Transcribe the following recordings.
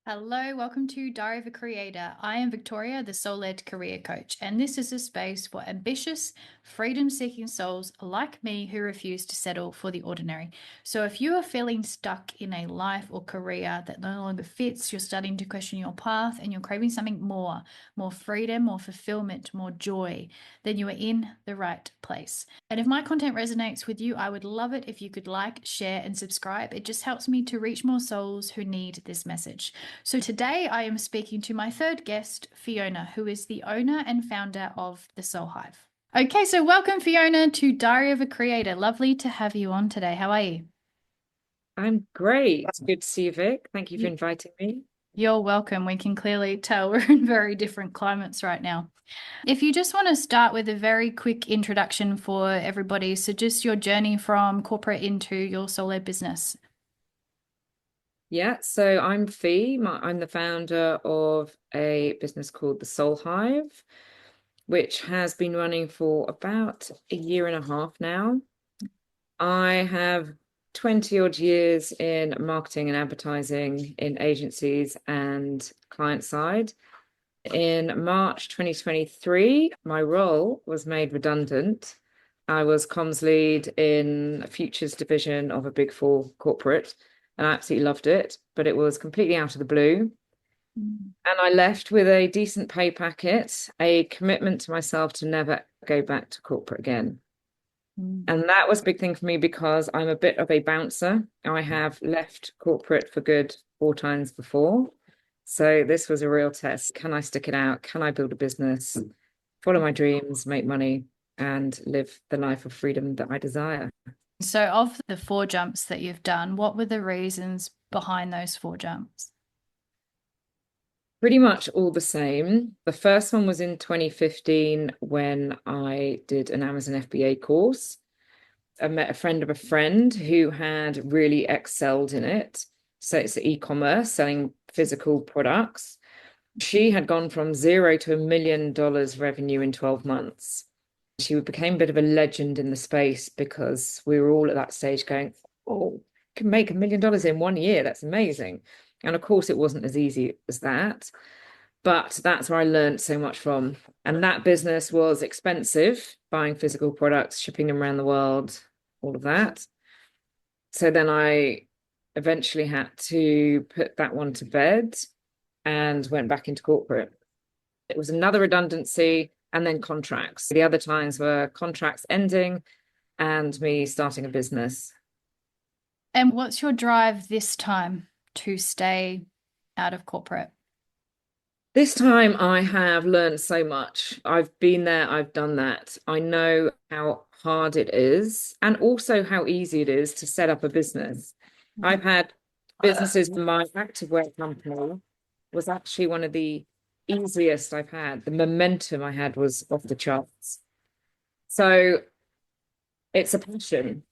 Hello, welcome to Diary of a Creator. I am Victoria, the soul-led career coach, and this is a space for ambitious, freedom-seeking souls like me who refuse to settle for the ordinary. So if you are feeling stuck in a life or career that no longer fits, you're starting to question your path and you're craving something more freedom, more fulfillment, more joy, then you are in the right place. And if my content resonates with you, I would love it if you could like, share, and subscribe. It just helps me to reach more souls who need this message. So today I am speaking to my third guest, Fiona, who is the owner and founder of the Soul Hive. Okay, so welcome, Fiona, to Diary of a Creator. Lovely to have you on today. How are you? I'm great. It's good to see you, Vic. Thank you for inviting me. You're welcome. We can clearly tell we're in very different climates right now. If you just want to start with a very quick introduction for everybody, so just your journey from corporate into your solo business. Yeah, so I'm Fee. I'm the founder of a business called the Soul Hive, which has been running for about a year and a half now. I have 20 odd years in marketing and advertising in agencies and client side. In March 2023, my role was made redundant. I was comms lead in a futures division of a big four corporate, and I absolutely loved it, but it was completely out of the blue. Mm. And I left with a decent pay packet, a commitment to myself to never go back to corporate again. Mm. And that was a big thing for me because I'm a bit of a bouncer. I have left corporate for good 4 times before. So this was a real test. Can I stick it out? Can I build a business, follow my dreams, make money, and live the life of freedom that I desire? So, of the four jumps that you've done, what were the reasons behind those four jumps? Pretty much all the same. The first one was in 2015 when I did an Amazon FBA course. I met a friend of a friend who had really excelled in it. So it's e-commerce, selling physical products. She had gone from zero to $1 million revenue in 12 months. She became a bit of a legend in the space because we were all at that stage going, oh, can make $1 million in 1 year. That's amazing. And of course, it wasn't as easy as that. But that's where I learned so much from. And that business was expensive, buying physical products, shipping them around the world, all of that. So then I eventually had to put that one to bed and went back into corporate. It was another redundancy and then contracts. The other times were contracts ending and me starting a business. And what's your drive this time to stay out of corporate? This time I have learned so much. I've been there, I've done that. I know how hard it is and also how easy it is to set up a business. I've had businesses, my activewear company was actually one of the easiest I've had. The momentum I had was off the charts. So it's a passion.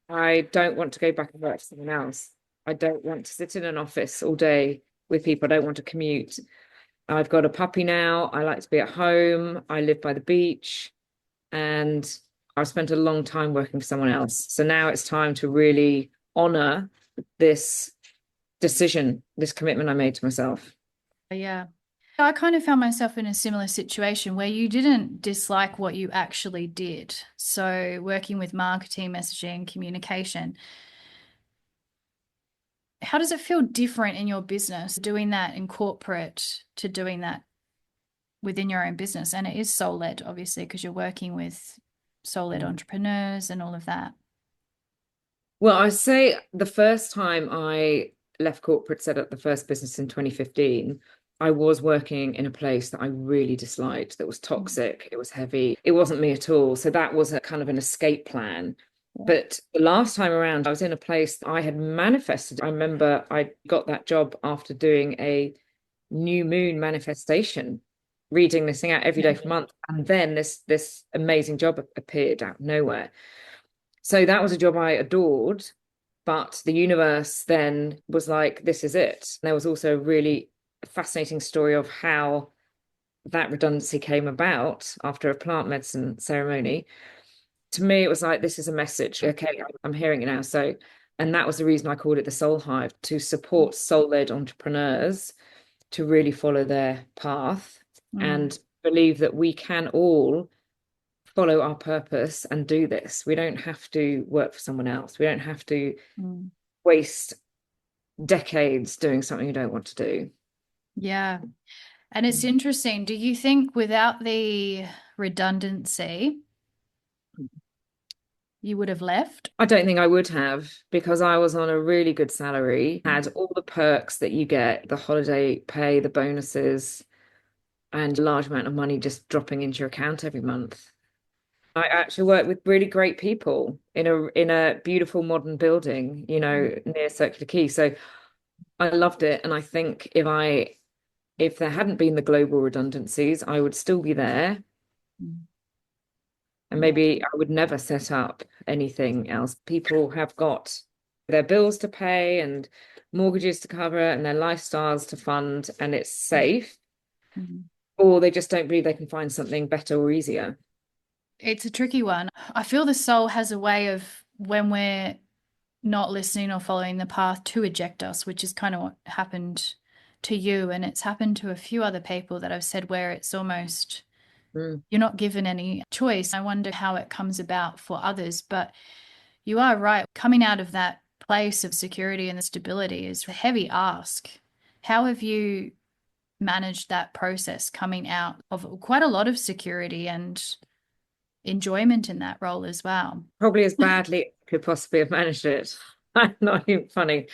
I don't want to go back and work for someone else. I don't want to sit in an office all day with people. I don't want to commute. I've got a puppy now. I like to be at home. I live by the beach and I've spent a long time working for someone else. So now it's time to really honor this decision, this commitment I made to myself. Yeah. I kind of found myself in a similar situation where you didn't dislike what you actually did. So, working with marketing, messaging, communication, how does it feel different in your business doing that in corporate to doing that within your own business? And it is soul led, obviously, because you're working with soul led Mm. entrepreneurs and all of that. Well, I say the first time I left corporate, set up the first business in 2015, I was working in a place that I really disliked, that was Mm. toxic, it was heavy, it wasn't me at all. So that was a kind of an escape plan. Yeah. But the last time around, I was in a place that I had manifested. I remember I got that job after doing a new moon manifestation, reading this thing out every day for a month. And then this amazing job appeared out of nowhere. So that was a job I adored, but the universe then was like, this is it. There was also a really fascinating story of how that redundancy came about after a plant medicine ceremony. To me, it was like, this is a message. Okay, I'm hearing it now. So And that was the reason I called it the Soul Hive, to support soul-led entrepreneurs to really follow their path Mm, and believe that we can all follow our purpose and do this. We don't have to work for someone else. We don't have to mm. waste decades doing something you don't want to do. Yeah. And it's interesting. Do you think without the redundancy, you would have left? I don't think I would have, because I was on a really good salary, had all the perks that you get, the holiday pay, the bonuses, and a large amount of money just dropping into your account every month. I actually work with really great people in a beautiful modern building, near Circular Quay. So I loved it. And I think if there hadn't been the global redundancies, I would still be there. And Yeah. maybe I would never set up anything else. People have got their bills to pay and mortgages to cover and their lifestyles to fund, and it's safe, Mhm. or they just don't believe they can find something better or easier. It's a tricky one. I feel the soul has a way of when we're not listening or following the path to eject us, which is kind of what happened to you. And it's happened to a few other people that I've said where it's almost Mm. you're not given any choice. I wonder how it comes about for others. But you are right. Coming out of that place of security and the stability is a heavy ask. How have you managed that process coming out of quite a lot of security and enjoyment in that role as well? Probably as badly as I could possibly have managed it. I'm not even funny.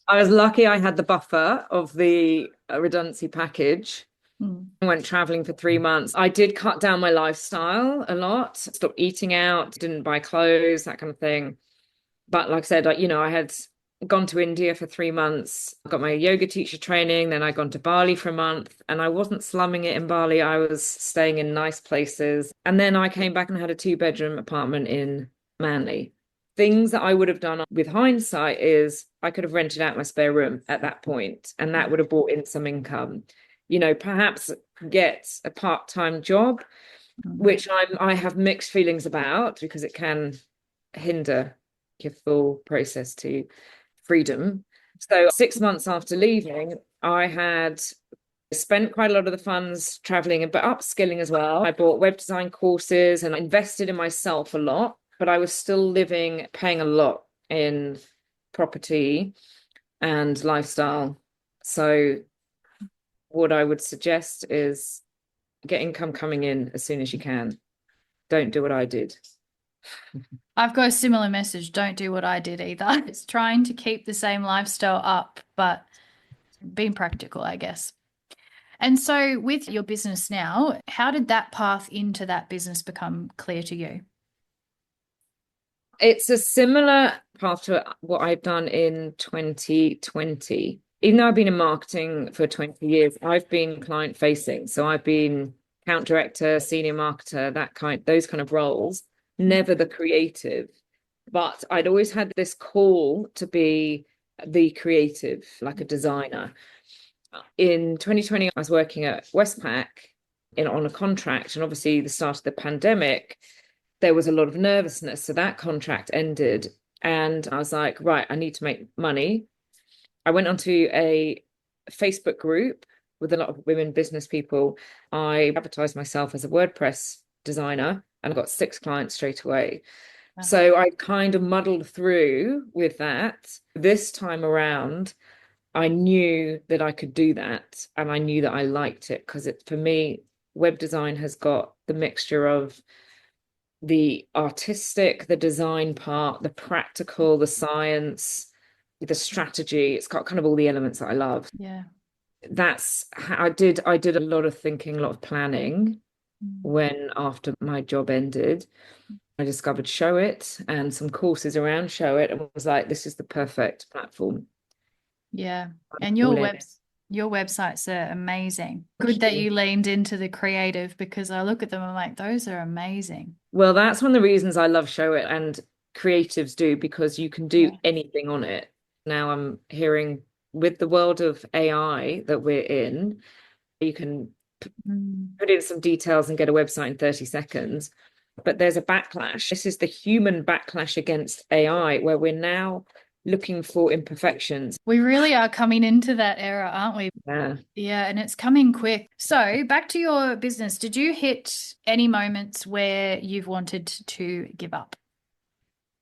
I was lucky I had the buffer of the redundancy package. Mm, I went traveling for 3 months. I did cut down my lifestyle a lot, stopped eating out, didn't buy clothes, that kind of thing. But like I said, I had gone to India for 3 months, got my yoga teacher training, then I'd gone to Bali for a month, and I wasn't slumming it in Bali. I was staying in nice places. And then I came back and had a 2-bedroom apartment in Manly. Things that I would have done with hindsight is I could have rented out my spare room at that point, and that would have brought in some income. Perhaps get a part-time job, mm, which I have mixed feelings about because it can hinder your full process to freedom. So 6 months after leaving, I had spent quite a lot of the funds traveling, but upskilling as well. I bought web design courses and I invested in myself a lot, but I was still paying a lot in property and lifestyle. So what I would suggest is get income coming in as soon as you can. Don't do what I did. I've got a similar message. Don't do what I did either. It's trying to keep the same lifestyle up, but being practical, I guess. And so, with your business now, how did that path into that business become clear to you? It's a similar path to what I've done in 2020. Even though I've been in marketing for 20 years, I've been client facing. So I've been account director, senior marketer, those kind of roles, never the creative. But I'd always had this call to be the creative, like a designer. In 2020, I was working at Westpac on a contract, and obviously the start of the pandemic, there was a lot of nervousness. So that contract ended, and I was like, right, I need to make money. I went onto a Facebook group with a lot of women business people. I advertised myself as a WordPress designer and I got 6 clients straight away. Wow. So I kind of muddled through with that. This time around, I knew that I could do that and I knew that I liked it because for me, web design has got the mixture of the artistic, the design part, the practical, the science, the strategy. It's got kind of all the elements that I love. Yeah. That's how I did a lot of thinking, a lot of planning Mm. when after my job ended. I discovered Show It and some courses around Show It and was like, this is the perfect platform. Yeah. I'm And all in. your websites are amazing. Good Thank that you. you leaned into the creative because I look at them, I'm like, those are amazing. Well, that's one of the reasons I love Show It and creatives do, because you can do Yeah. anything on it. Now I'm hearing with the world of AI that we're in, you can Mm. put in some details and get a website in 30 seconds. But there's a backlash. This is the human backlash against AI, where we're now looking for imperfections. We really are coming into that era, aren't we? Yeah, Yeah, and it's coming quick. So, back to your business. Did you hit any moments where you've wanted to give up?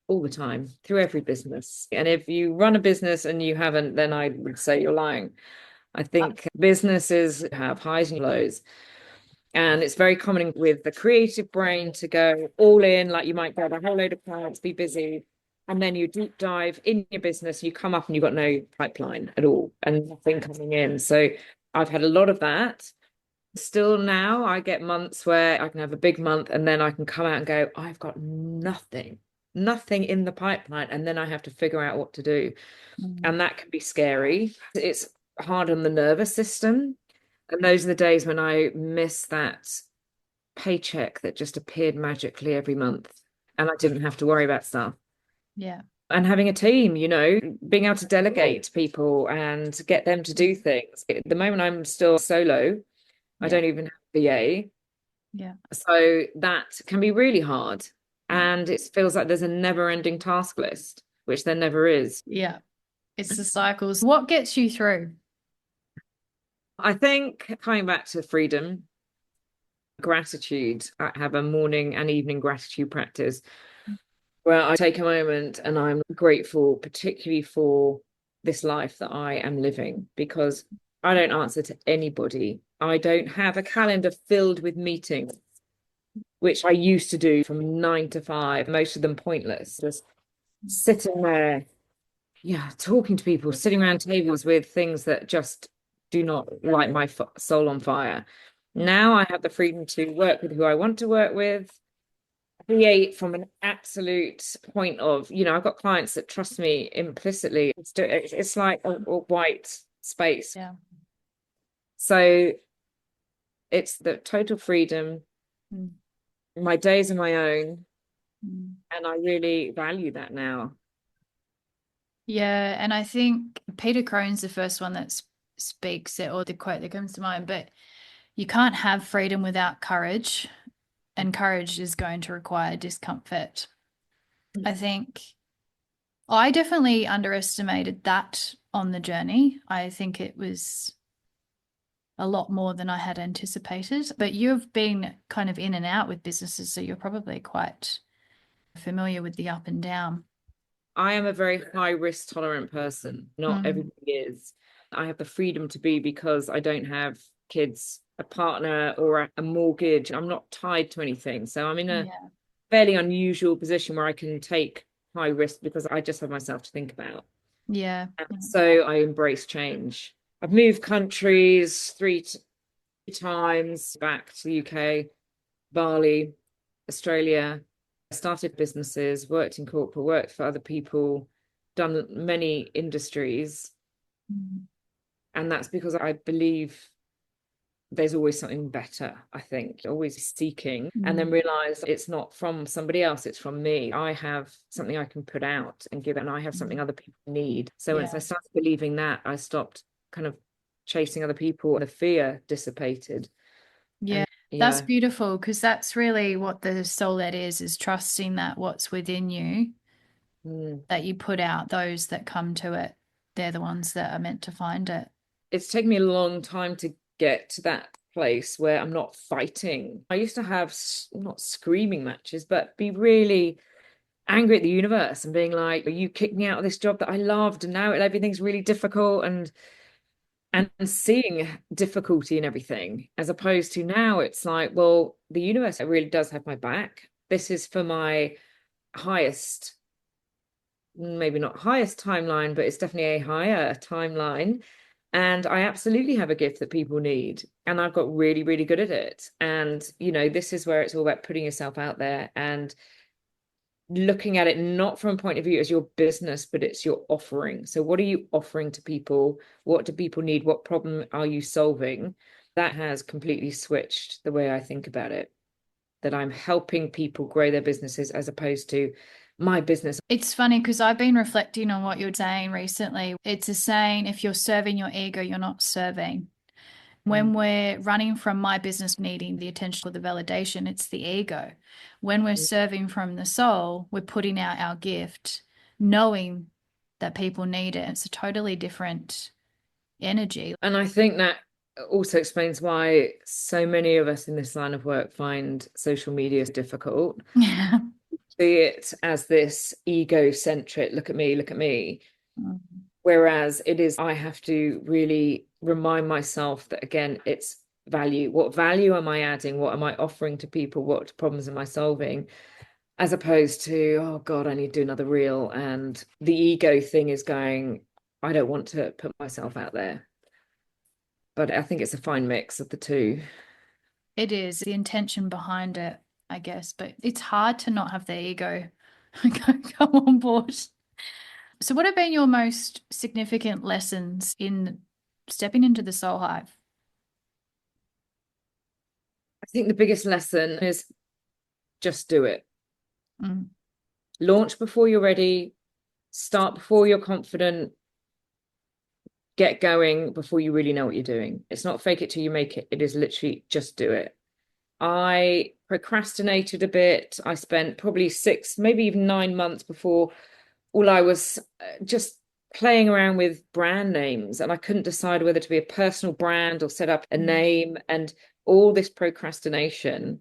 all the time through every business. And if you run a business and you haven't, then I would say you're lying. I think businesses have highs and lows. And it's very common with the creative brain to go all in, like you might get a whole load of clients, be busy, and then you deep dive in your business, you come up and you've got no pipeline at all and nothing coming in. So I've had a lot of that. Still now, I get months where I can have a big month and then I can come out and go, I've got nothing in the pipeline. And then I have to figure out what to do. Mm. And that can be scary. It's hard on the nervous system. And those are the days when I miss that paycheck that just appeared magically every month. And I didn't have to worry about stuff. Yeah. And having a team, being able to delegate to people and get them to do things. At the moment, I'm still solo. I Yeah. don't even have a VA. Yeah. So that can be really hard. Yeah. And it feels like there's a never-ending task list, which there never is. Yeah. It's the cycles. What gets you through? I think coming back to freedom, gratitude, I have a morning and evening gratitude practice where I take a moment and I'm grateful, particularly for this life that I am living, because I don't answer to anybody. I don't have a calendar filled with meetings, which I used to do from 9 to 5, most of them pointless, just sitting there, yeah, talking to people, sitting around tables with things that just do not light my soul on fire. Now I have the freedom to work with who I want to work with, create from an absolute point of, I've got clients that trust me implicitly. It's like a white space. Yeah. So it's the total freedom. Mm. My days are my own, Mm. and I really value that now. Yeah, and I think Peter Crone's the first one that speaks it, or the quote that comes to mind, but you can't have freedom without courage, and courage is going to require discomfort. I think I definitely underestimated that on the journey. I think it was a lot more than I had anticipated, but you've been kind of in and out with businesses, so you're probably quite familiar with the up and down. I am a very high risk tolerant person. Not Mm. everybody is. I have the freedom to be because I don't have kids, a partner, or a mortgage. I'm not tied to anything. So I'm in a Yeah. fairly unusual position where I can take high risk because I just have myself to think about. Yeah. And so I embrace change. I've moved countries times back to the UK, Bali, Australia. I started businesses, worked in corporate, worked for other people, done many industries. Mm. And that's because I believe there's always something better, I think, always seeking, and then Mm. realize it's not from somebody else, it's from me. I have something I can put out and give, and I have something Mm. other people need. So once I Yeah. started believing that, I stopped kind of chasing other people, and the fear dissipated. Yeah. And That's yeah, beautiful, because that's really what the soul ed is trusting that what's within you, mm. that you put out, those that come to it, they're the ones that are meant to find it. It's taken me a long time to get to that place where I'm not fighting. I used to have not screaming matches, but be really angry at the universe and being like, you kicked me out of this job that I loved, and now everything's really difficult, and seeing difficulty in everything, as opposed to now it's like, well, the universe really does have my back. This is for my highest, maybe not highest timeline, but it's definitely a higher timeline. And I absolutely have a gift that people need. And I've got really, really good at it. And, this is where it's all about putting yourself out there and looking at it not from a point of view as your business, but it's your offering. So, what are you offering to people? What do people need? What problem are you solving? That has completely switched the way I think about it, that I'm helping people grow their businesses as opposed to my business. It's funny because I've been reflecting on what you're saying recently. It's a saying, if you're serving your ego, you're not serving. When Mm, we're running from my business needing the attention or the validation, it's the ego. When we're mm, serving from the soul, we're putting out our gift, knowing that people need it. It's a totally different energy. And I think that also explains why so many of us in this line of work find social media difficult. Yeah. See it as this egocentric, look at me, look at me. Mm. Whereas it is, I have to really remind myself that, again, it's value. What value am I adding? What am I offering to people? What problems am I solving? As opposed to, oh God, I need to do another reel. And the ego thing is going, I don't want to put myself out there. But I think it's a fine mix of the two. It is the intention behind it, I guess, but it's hard to not have the ego come on board. So, what have been your most significant lessons in stepping into the soul hive? I think the biggest lesson is just do it. Mm. Launch before you're ready, start before you're confident, get going before you really know what you're doing. It's not fake it till you make it. It is literally just do it. I procrastinated a bit. I spent probably 6, maybe even 9 months before all I was just playing around with brand names, and I couldn't decide whether to be a personal brand or set up a name, and all this procrastination.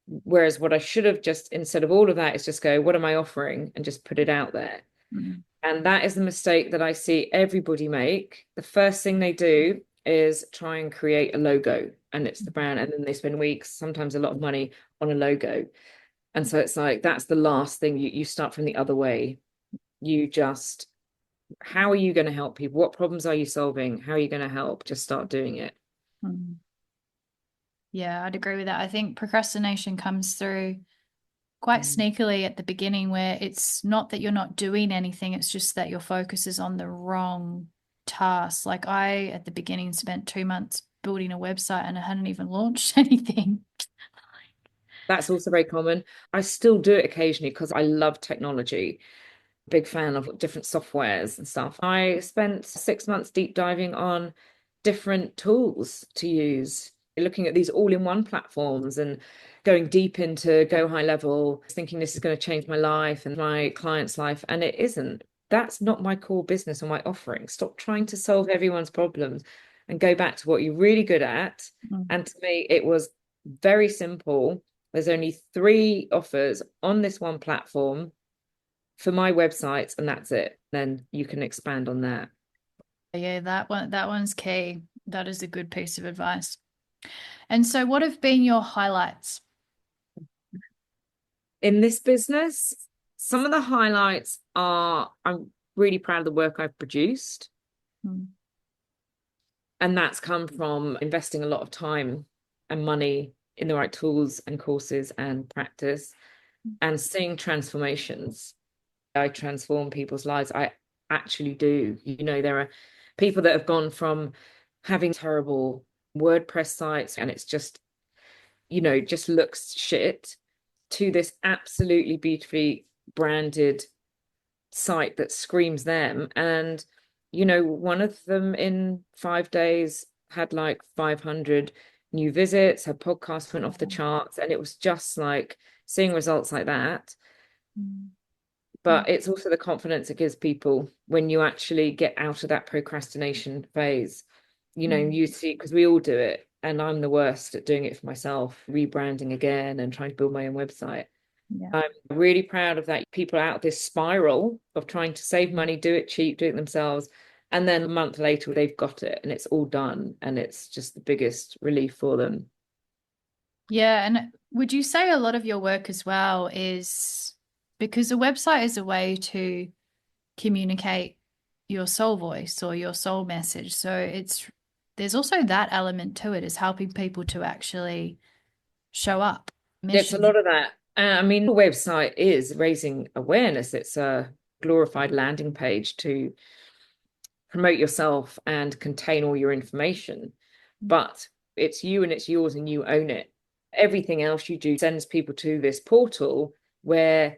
Whereas what I should have just, instead of all of that, is just go, what am I offering? And just put it out there. Mm. And that is the mistake that I see everybody make. The first thing they do is try and create a logo, and it's the brand. And then they spend weeks, sometimes a lot of money on a logo. And so it's like, that's the last thing. You start from the other way. You just, how are you going to help people? What problems are you solving? How are you going to help? Just start doing it. Mm. Yeah, I'd agree with that. I think procrastination comes through quite sneakily at the beginning, where it's not that you're not doing anything, it's just that your focus is on the wrong task. Like I, at the beginning, spent 2 months building a website and I hadn't even launched anything. That's also very common. I still do it occasionally because I love technology. Big fan of different softwares and stuff. I spent 6 months deep diving on different tools to use, looking at these all-in-one platforms and going deep into go high level, thinking this is going to change my life and my client's life. And it isn't. That's not my core business or my offering. Stop trying to solve everyone's problems and go back to what you're really good at. Mm. And to me, it was very simple. There's only 3 offers on this one platform for my website, and that's it. Then you can expand on that. Yeah, that one's key. That is a good piece of advice. And so what have been your highlights? In this business, some of the highlights are, I'm really proud of the work I've produced. Mm. And that's come from investing a lot of time and money in the right tools and courses and practice and seeing transformations. I transform people's lives. I actually do. There are people that have gone from having terrible WordPress sites and it's just, just looks shit, to this absolutely beautifully branded site that screams them. And, one of them in 5 days had like 500 new visits, her podcast went off the charts, and it was just like seeing results like that. Mm. But it's also the confidence it gives people when you actually get out of that procrastination phase. Mm. You see, because we all do it, and I'm the worst at doing it for myself, rebranding again and trying to build my own website. Yeah. I'm really proud of that. People are out of this spiral of trying to save money, do it cheap, do it themselves. And then a month later, they've got it and it's all done. And it's just the biggest relief for them. Yeah, and would you say a lot of your work as well is because a website is a way to communicate your soul voice or your soul message. So there's also that element to it, is helping people to actually show up. It's a Mission. lot of that. I mean, the website is raising awareness. It's a glorified landing page to promote yourself and contain all your information. But it's you and it's yours and you own it. Everything else you do sends people to this portal where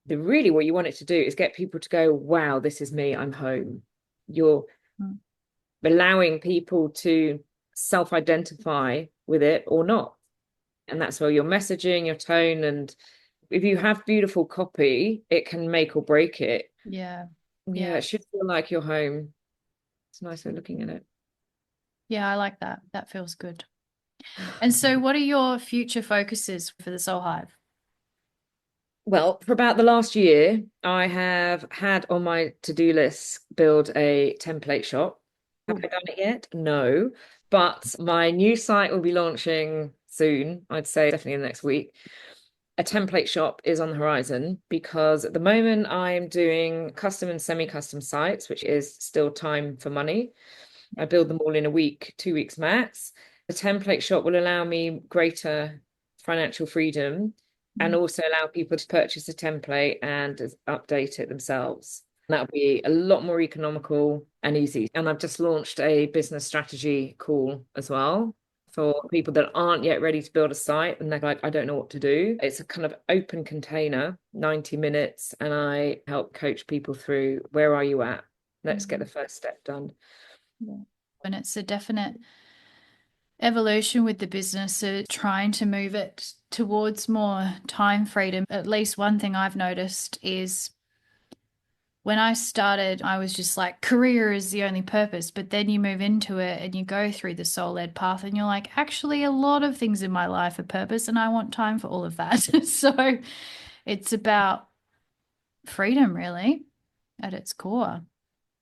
really what you want it to do is get people to go, wow, this is me, I'm home. You're Mm. allowing people to self-identify with it or not. And that's where your messaging, your tone, and if you have beautiful copy, it can make or break it. Yeah. Yeah, Yeah. it should feel like your home. It's a nice way of looking at it. Yeah, I like that. That feels good. And so, what are your future focuses for the Soul Hive? Well, for about the last year, I have had on my to-do list build a template shop. Have Ooh. I done it yet? No. But my new site will be launching soon. I'd say definitely in the next week. A template shop is on the horizon because at the moment I'm doing custom and semi-custom sites, which is still time for money. I build them all in a week, 2 weeks max. The template shop will allow me greater financial freedom and Mm. also allow people to purchase a template and update it themselves. That'll be a lot more economical and easy. And I've just launched a business strategy call as well for people that aren't yet ready to build a site and they're like, I don't know what to do. It's a kind of open container, 90 minutes, and I help coach people through where are you at? Let's get the Mm. first step done. Yeah. And it's a definite evolution with the business, so trying to move it towards more time freedom. At least one thing I've noticed is when I started, I was just like, career is the only purpose. But then you move into it and you go through the soul led path, and you're like, actually, a lot of things in my life are purpose, and I want time for all of that. So it's about freedom, really, at its core.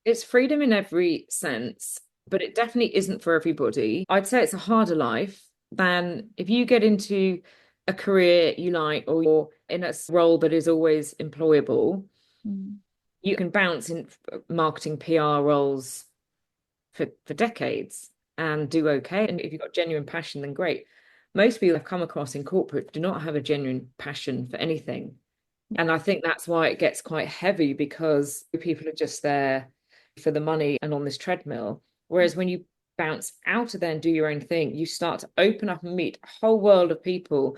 It's freedom in every sense, but it definitely isn't for everybody. I'd say it's a harder life than if you get into a career you like or you're in a role that is always employable. Mm. You can bounce in marketing PR roles for decades and do okay. And if you've got genuine passion, then great. Most people I've come across in corporate do not have a genuine passion for anything. And I think that's why it gets quite heavy because people are just there for the money and on this treadmill. Whereas when you bounce out of there and do your own thing, you start to open up and meet a whole world of people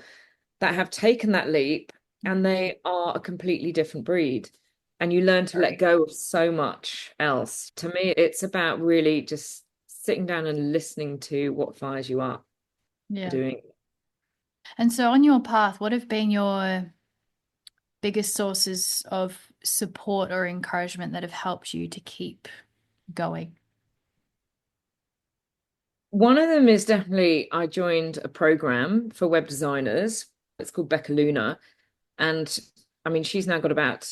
that have taken that leap and they are a completely different breed. And you learn to let go of so much else. To me, it's about really just sitting down and listening to what fires you up Yeah. doing. And so on your path, what have been your biggest sources of support or encouragement that have helped you to keep going? One of them is definitely I joined a program for web designers. It's called Becca Luna. And I mean, she's now got about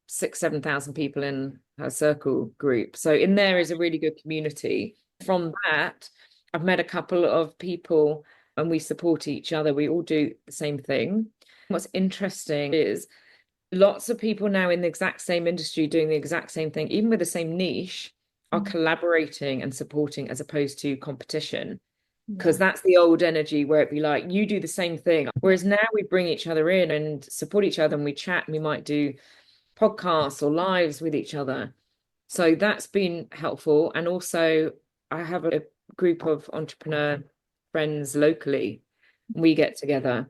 7,000 people in her circle group. So in there is a really good community. From that, I've met a couple of people and we support each other. We all do the same thing. What's interesting is lots of people now in the exact same industry doing the exact same thing, even with the same niche, are Mm. collaborating and supporting as opposed to competition. Because Yeah. that's the old energy where it'd be like, you do the same thing. Whereas now we bring each other in and support each other and we chat and we might do podcasts or lives with each other. So that's been helpful. And also, I have a group of entrepreneur friends locally. We get together.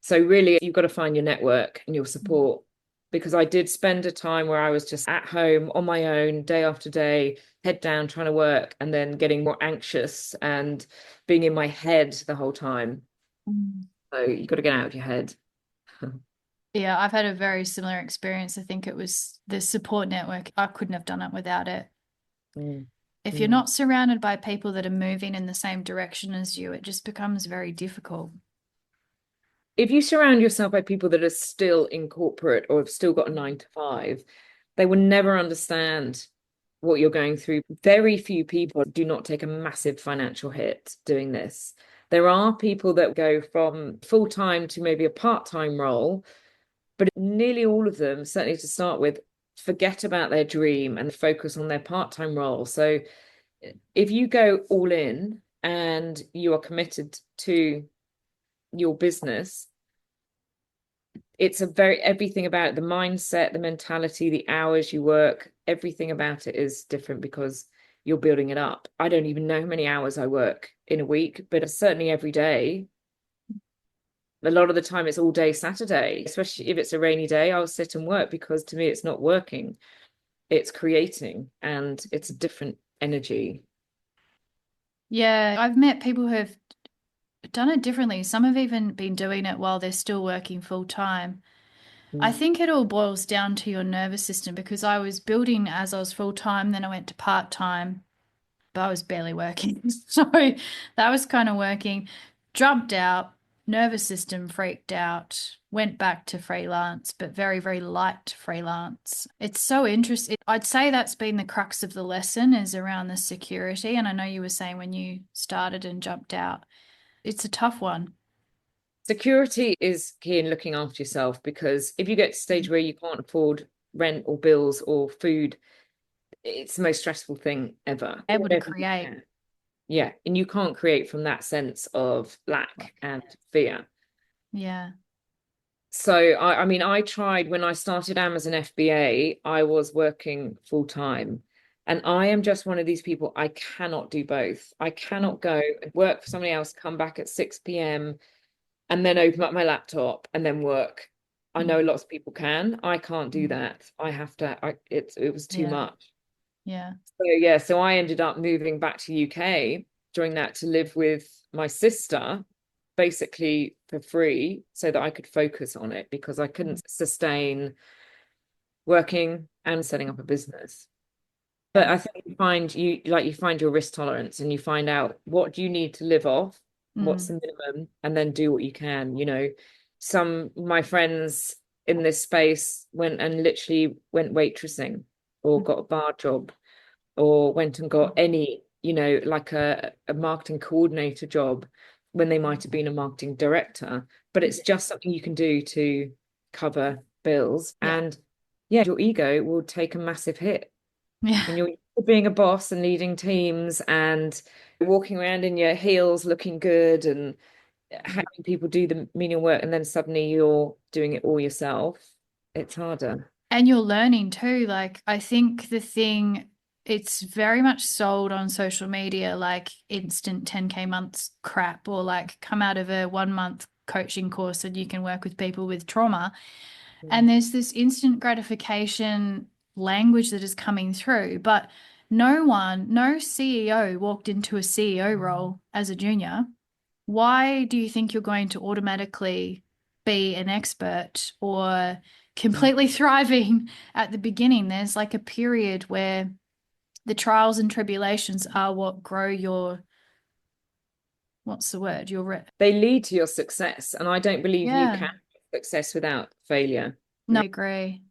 So really, you've got to find your network and your support. Because I did spend a time where I was just at home on my own, day after day, head down, trying to work, and then getting more anxious and being in my head the whole time. Mm. So you've got to get out of your head. Yeah, I've had a very similar experience. I think it was the support network. I couldn't have done it without it. Mm, If you're mm. not surrounded by people that are moving in the same direction as you, it just becomes very difficult. If you surround yourself by people that are still in corporate or have still got a 9 to 5, they will never understand what you're going through. Very few people do not take a massive financial hit doing this. There are people that go from full time to maybe a part-time role, but nearly all of them, certainly to start with, forget about their dream and focus on their part-time role. So if you go all in and you are committed to your business, it's a very everything about it, the mindset, the mentality, the hours you work, everything about it is different because you're building it up. I don't even know how many hours I work in a week, but certainly every day. A lot of the time it's all day Saturday, especially if it's a rainy day, I'll sit and work because to me it's not working, it's creating and it's a different energy. Yeah, I've met people who have done it differently. Some have even been doing it while they're still working full time. I Mm. think it all boils down to your nervous system because I was building as I was full time, then I went to part time, but I was barely working. So that was kind of working. Jumped out, nervous system freaked out, went back to freelance, but very, very light freelance. It's so interesting. I'd say that's been the crux of the lesson is around the security. And I know you were saying when you started and jumped out, it's a tough one. Security is key in looking after yourself, because if you get to a stage where you can't afford rent or bills or food, it's the most stressful thing ever. Able to Whatever you create. can. Yeah. And you can't create from that sense of lack and fear. Yeah. So I mean, I tried when I started Amazon FBA, I was working full time. And I am just one of these people, I cannot do both. I cannot go and work for somebody else, come back at 6 p.m. and then open up my laptop and then work. I know Mm. lots of people can. I can't do Mm. that. I have to, it was too Yeah. much. Yeah. So yeah, so I ended up moving back to UK during that to live with my sister, basically for free, so that I could focus on it because I Mm. couldn't sustain working and setting up a business. But Yeah. I think you find your risk tolerance and you find out what do you need to live off, what's Mm. the minimum, and then do what you can. Some my friends in this space went and literally went waitressing or got a bar job or went and got any, like a marketing coordinator job when they might have been a marketing director. But it's just something you can do to cover bills. Yeah. And yeah, your ego will take a massive hit Yeah. when you're being a boss and leading teams and walking around in your heels looking good and having people do the menial work, and then suddenly you're doing it all yourself. It's harder. And you're learning too. Like, I think it's very much sold on social media, like instant 10K months crap, or like come out of a 1 month coaching course and you can work with people with trauma. And Mm. there's this instant gratification language that is coming through, but no CEO walked into a CEO role as a junior. Why do you think you're going to automatically be an expert or completely thriving at the beginning? There's like a period where the trials and tribulations are what grow your, what's the word? They lead to your success, and I don't believe you Yeah. can have success without failure. No, I agree.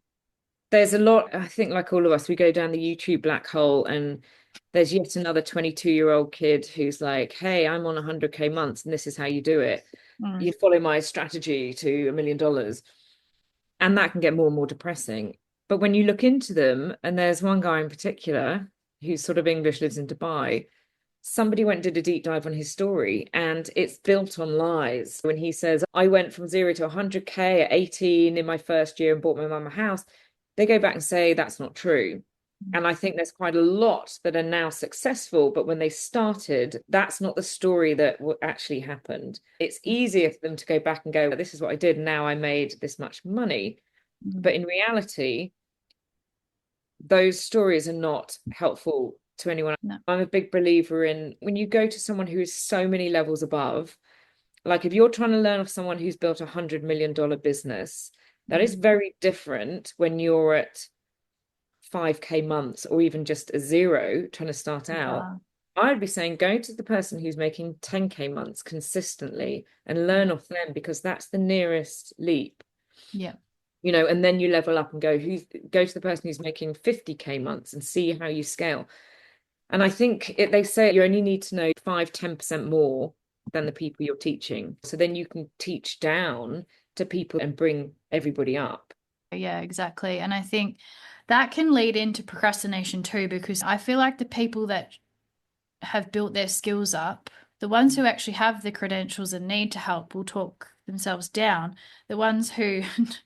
There's a lot, I think, like all of us, we go down the YouTube black hole, and there's yet another 22-year-old kid who's like, hey, I'm on 100K months and this is how you do it. Mm, You follow my strategy to $1 million. And that can get more and more depressing. But when you look into them, and there's one guy in particular who's sort of English, lives in Dubai, somebody went and did a deep dive on his story, and it's built on lies. When he says, I went from 0 to 100K at 18 in my first year and bought my mum a house, they go back and say that's not true. And I think there's quite a lot that are now successful, but when they started, that's not the story that actually happened. It's easier for them to go back and go, this is what I did, and now I made this much money. mm, But in reality, those stories are not helpful to anyone. no. I'm a big believer in when you go to someone who is so many levels above, like if you're trying to learn off someone who's built $100 million business, that Mm, is very different when you're at 5K months or even just a zero trying to start out. yeah. I'd be saying go to the person who's making 10K months consistently and learn off them, because that's the nearest leap. Yeah. And then you level up and go to the person who's making 50K months and see how you scale. And I think they say you only need to know 5-10% more than the people you're teaching. So then you can teach down to people and bring everybody up. Yeah, exactly. And I think that can lead into procrastination too, because I feel like the people that have built their skills up, the ones who actually have the credentials and need to help will talk themselves down. The ones who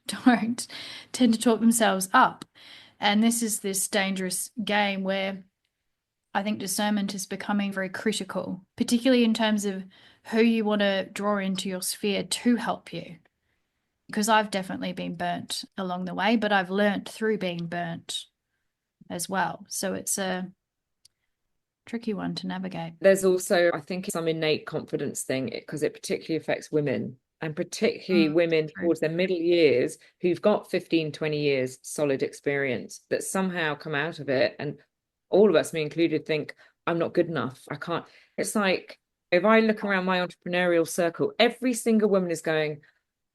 don't tend to talk themselves up. And this is this dangerous game where I think discernment is becoming very critical, particularly in terms of who you want to draw into your sphere to help you. Because I've definitely been burnt along the way, but I've learnt through being burnt as well. So it's a tricky one to navigate. There's also, I think, some innate confidence thing because it particularly affects women. and particularly women True. towards their middle years who've got 15, 20 years solid experience that somehow come out of it. And all of us, me included, think, I'm not good enough. I can't. It's like, if I look around my entrepreneurial circle, every single woman is going,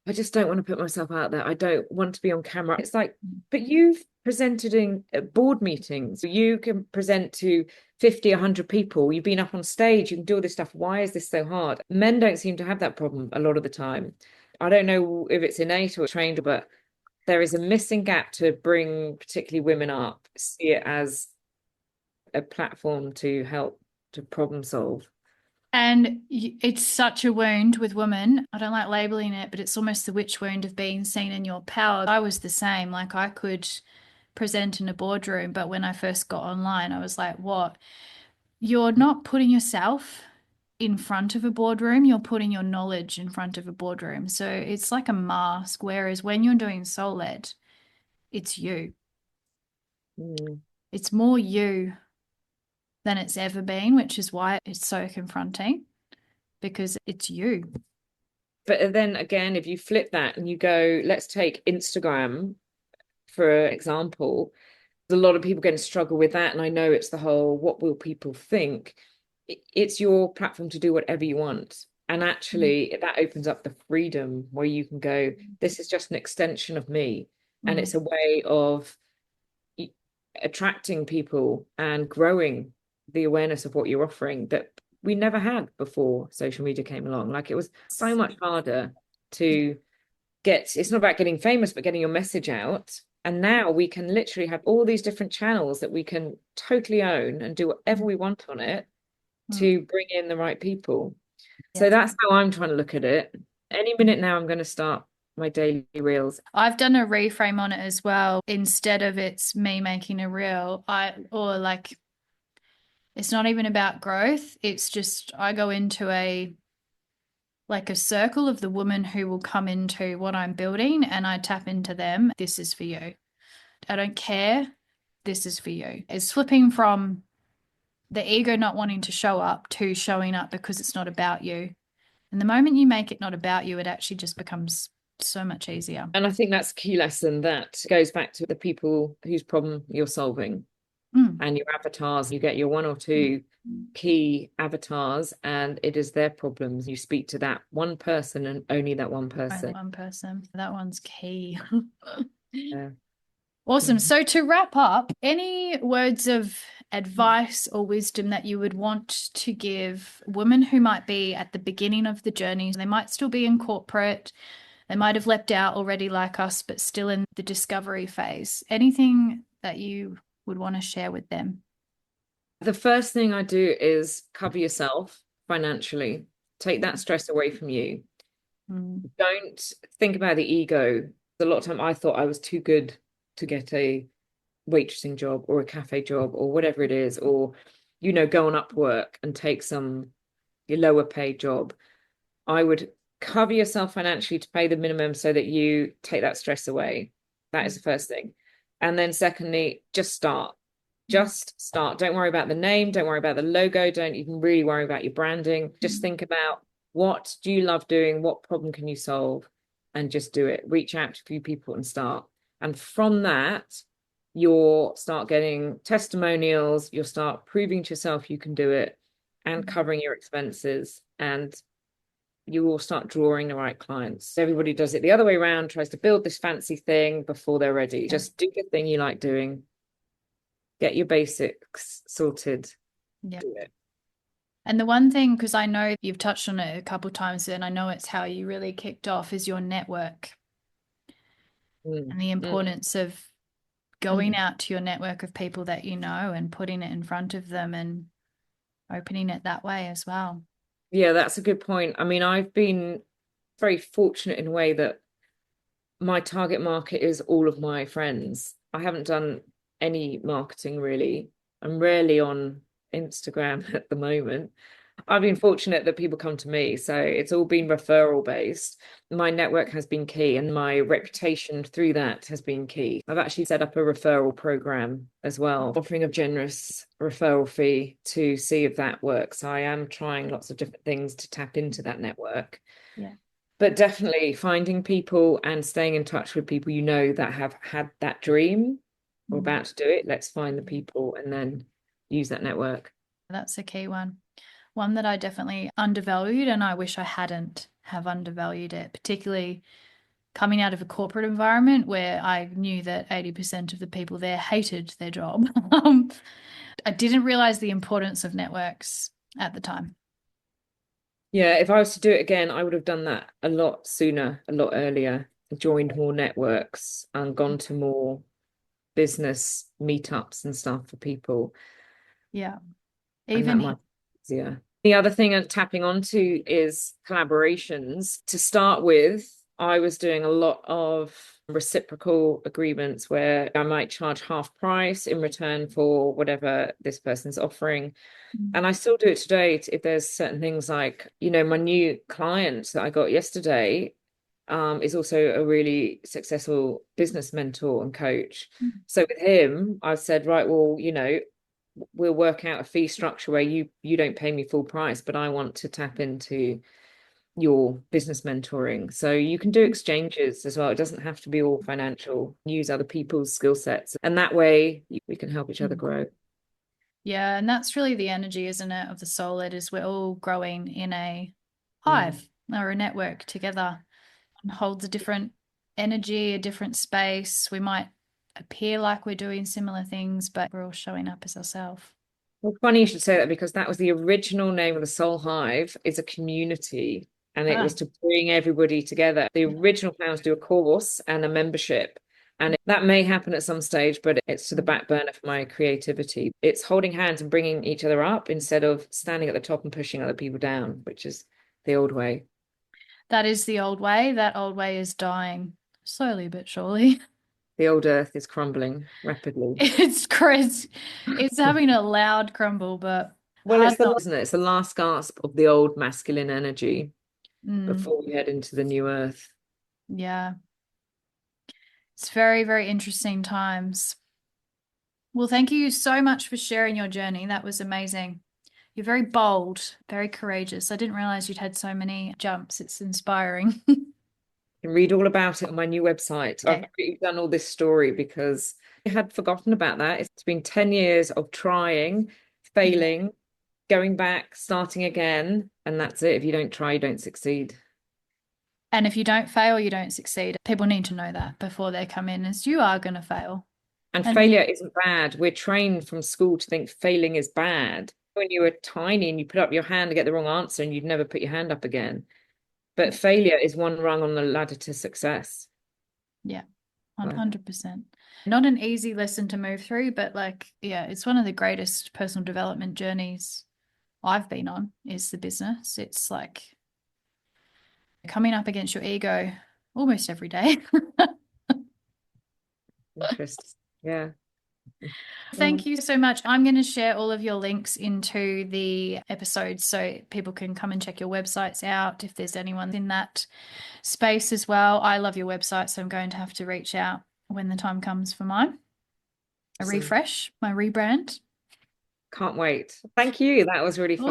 I just don't want to put myself out there. I don't want to be on camera. It's like, but you've presented in board meetings. You can present to 50, 100 people. You've been up on stage. You can do all this stuff. Why is this so hard? Men don't seem to have that problem a lot of the time. I don't know if it's innate or trained, but there is a missing gap to bring particularly women up, see it as a platform to help to problem solve. And it's such a wound with women. I don't like labeling it, but it's almost the witch wound of being seen in your power. I was the same. Like I could present in a boardroom, but when I first got online, I was like, what? You're not putting yourself in front of a boardroom, you're putting your knowledge in front of a boardroom. So it's like a mask. Whereas when you're doing soul led, it's you. Mm. It's more you than it's ever been, which is why it's so confronting because it's you. But then again, if you flip that and you go, let's take Instagram for example, a lot of people going to struggle with that. And I know it's the whole, what will people think? It's your platform to do whatever you want. And actually, that opens up the freedom where you can go, this is just an extension of me. And Mm. it's a way of attracting people and growing the awareness of what you're offering that we never had before social media came along. Like it was so much harder to get, it's not about getting famous, but getting your message out. And now we can literally have all these different channels that we can totally own and do whatever we want on it Mm. to bring in the right people. Yeah. So that's how I'm trying to look at it. Any minute now, I'm going to start my daily reels. I've done a reframe on it as well. Instead of it's me making a reel, or like it's not even about growth. It's just I go into a circle of the woman who will come into what I'm building and I tap into them. This is for you. I don't care. This is for you. It's flipping from the ego not wanting to show up to showing up because it's not about you. And the moment you make it not about you, it actually just becomes so much easier. And I think that's a key lesson that goes back to the people whose problem you're solving Mm. and your avatars. You get your one or two key avatars, and it is their problems. You speak to that one person and only that one Only person. one person. That one's key. Yeah. Awesome. So to wrap up, any words of advice or wisdom that you would want to give women who might be at the beginning of the journey? They might still be in corporate, they might have leapt out already like us, but still in the discovery phase. Anything that you would want to share with them? The first thing I do is cover yourself financially. Take that stress away from you. Mm. Don't think about the ego. A lot of time I thought I was too good to get a waitressing job or a cafe job or whatever it is, or go on Upwork and take some lower paid job. I would cover yourself financially to pay the minimum so that you take that stress away. That is the first thing. And then secondly, just start. Just start. Don't worry about the name. Don't worry about the logo. Don't even really worry about your branding. Just think about, what do you love doing? What problem can you solve? And just do it. Reach out to a few people and start. And from that, you'll start getting testimonials. You'll start proving to yourself you can do it and covering your expenses. And you will start drawing the right clients. Everybody does it the other way around, tries to build this fancy thing before they're ready. Just do the thing you like doing. Get your basics sorted. Yeah. Do it. And the one thing, because I know you've touched on it a couple of times, and I know it's how you really kicked off, is your network Mm, and the mm, importance of going mm. out to your network of people that you know and putting it in front of them and opening it that way as well. Yeah, that's a good point. I mean, I've been very fortunate in a way that my target market is all of my friends. I haven't done any marketing really. I'm rarely on Instagram at the moment. I've been fortunate that people come to me, so it's all been referral based. My network has been key, and my reputation through that has been key. I've actually set up a referral program as well, offering a generous referral fee to see if that works. I am trying lots of different things to tap into that network. Yeah. But definitely finding people and staying in touch with people you know that have had that dream or Mm. about to do it. Let's find the people and then use that network. That's a key one. One that I definitely undervalued, and I wish I hadn't have undervalued it, particularly coming out of a corporate environment where I knew that 80% of the people there hated their job. I didn't realize the importance of networks at the time. Yeah, if I was to do it again, I would have done that a lot sooner, a lot earlier, joined more networks and gone to more business meetups and stuff for people. Yeah. And that Even might be easier. The other thing I'm tapping onto is collaborations. To start with, I was doing a lot of reciprocal agreements where I might charge half price in return for whatever this person's offering. And I still do it today if there's certain things like, my new client that I got yesterday is also a really successful business mentor and coach. So with him, I've said, right, well, we'll work out a fee structure where you don't pay me full price, but I want to tap into your business mentoring. So you can do exchanges as well. It doesn't have to be all financial. Use other people's skill sets, and that way we can help each other grow. yeah, and that's really the energy, isn't it, of the soul ed is we're all growing in a Mm. hive or a network together and holds a different energy, a different space. We might appear like we're doing similar things, but we're all showing up as ourselves. Well, funny you should say that because that was the original name of the Soul Hive, is a community, and it Ah, was to bring everybody together. The original plan was to do a course and a membership, and that may happen at some stage, but it's to the back burner for my creativity. It's holding hands and bringing each other up instead of standing at the top and pushing other people down, which is the old way. that is the old way. That old way is dying slowly but surely. The old earth is crumbling rapidly. It's crazy. It's having a loud crumble, but Well, hard not. isn't it? It's the last gasp of the old masculine energy Mm, before we head into the new earth. yeah, it's very, very interesting times. Well, thank you so much for sharing your journey. That was amazing. You're very bold, very courageous. I didn't realize you'd had so many jumps. It's inspiring. Can read all about it on my new website. I've Okay. done all this story because I had forgotten about that. It's been 10 years of trying, Yeah. failing, going back, starting again, and that's it. If you don't try, you don't succeed. And if you don't fail, you don't succeed. People need to know that before they come in, as you are going to fail. And And failure isn't bad. We're trained from school to think failing is bad. When you were tiny and you put up your hand to get the wrong answer and you'd never put your hand up again. But failure is one rung on the ladder to success. yeah, So, 100%. Not an easy lesson to move through, but like, yeah, it's one of the greatest personal development journeys I've been on is the business. It's like coming up against your ego almost every day. interesting. Yeah. Thank you so much. I'm going to share all of your links into the episode so people can come and check your websites out if there's anyone in that space as well. I love your website, so I'm going to have to reach out when the time comes for mine. A Awesome. refresh, my rebrand. Can't wait. Thank you. That was really fun.